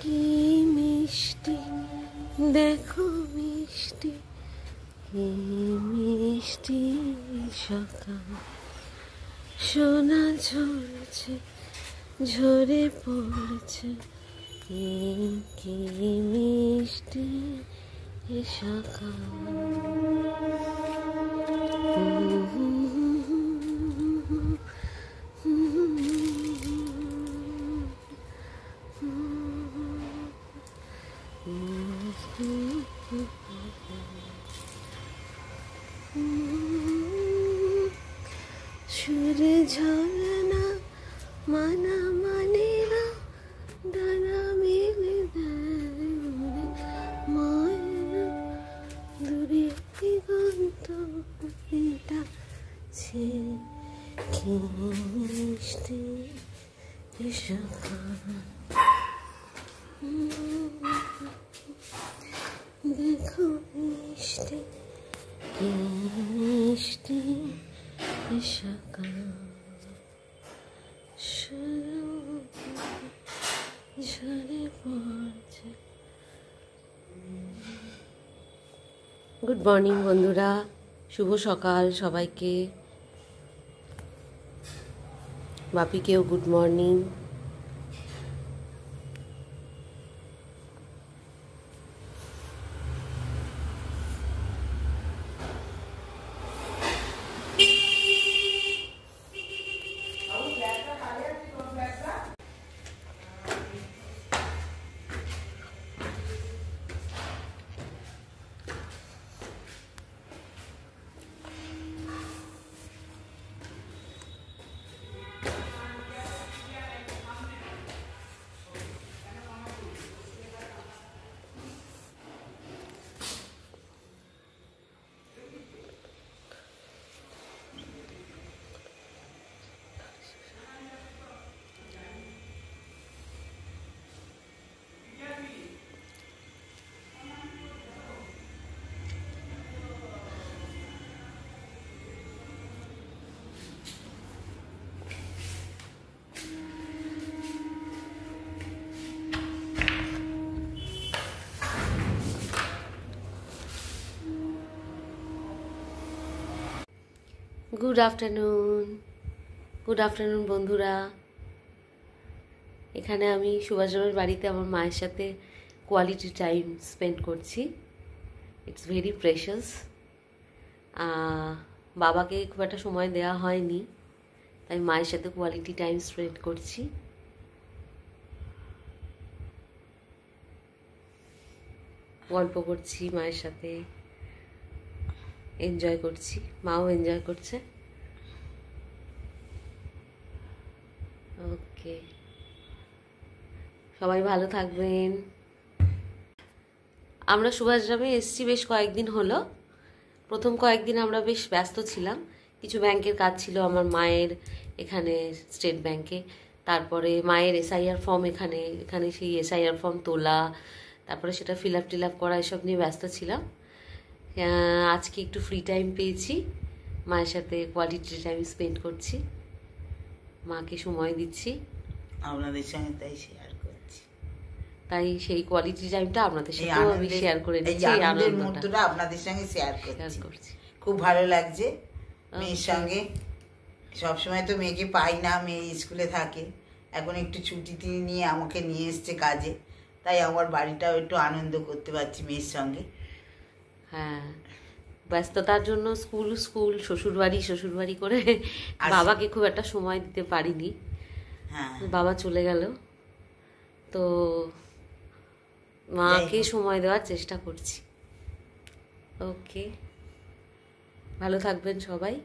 কি মিষ্টি দেখো মিষ্টি, কি মিষ্টি সকাল, সোনা ঝরছে ঝরে পড়ছে, কি মিষ্টি সকাল। সুরে ঝরনা মানা মানে না ডানা মেলে দেয় মায়েরা দূরে দিগন্ত মেটাছে, কি মিষ্টি সকাল। দেখো মিষ্টি কি মিষ্টি সকাল, ঝরে পড়ছে। গুড মর্নিং বন্ধুরা, শুভ সকাল সবাইকে। বাপিকেও গুড মর্নিং। গুড আফটারনুন বন্ধুরা। এখানে আমি সুভাষগ্রামের বাড়িতে আমার মায়ের সাথে কোয়ালিটি টাইম স্পেন্ড করছি। It's very precious. বাবাকে খুব একটা সময় দেওয়া হয়নি, তাই মায়ের সাথে কোয়ালিটি টাইম স্পেন্ড করছি। গল্প করছি মায়ের সাথে, এনজয় করছি, মাও এনজয় করছে। ওকে, সবাই ভালো থাকবেন। আমরা সুভাষগ্রামে এসেছি বেশ কয়েকদিন হলো। প্রথম কয়েকদিন আমরা বেশ ব্যস্ত ছিলাম, কিছু ব্যাংকের কাজ ছিল আমার মায়ের এখানে স্টেট ব্যাংকে। তারপরে মায়ের এসআইআর ফর্ম এখানে সেই এসআইআর ফর্ম তোলা, তারপরে সেটা ফিল আপ করা, এসব নিয়ে ব্যস্ত ছিলাম। আজকে একটু ফ্রি টাইম পেয়েছি, মায়ের সাথে কোয়ালিটি টাইম স্পেন্ড করছি, মাকে সময় দিচ্ছি, আপনাদের সঙ্গে তাই শেয়ার করছি। তাই সেই কোয়ালিটি টাইমটা আপনাদের সাথে আমি শেয়ার করে দিচ্ছি। এই আনন্দের মুহূর্তটা আপনাদের সঙ্গে শেয়ার করছি। খুব ভালো লাগছে মেয়ের সঙ্গে। সবসময় তো মেয়েকে পাই না, মেয়ে স্কুলে থাকে। এখন একটু ছুটি নিয়ে আমাকে নিয়ে এসছে কাজে, তাই আমার বাড়িটাও একটু আনন্দ করতে পারছি মেয়ের সঙ্গে। হ্যাঁ, ব্যস্ততার জন্য স্কুল শ্বশুরবাড়ি করে বাবাকে খুব একটা সময় দিতে পারিনি। হ্যাঁ, বাবা চলে গেল, তো মাকে সময় দেওয়ার চেষ্টা করছি। ওকে, ভালো থাকবেন সবাই।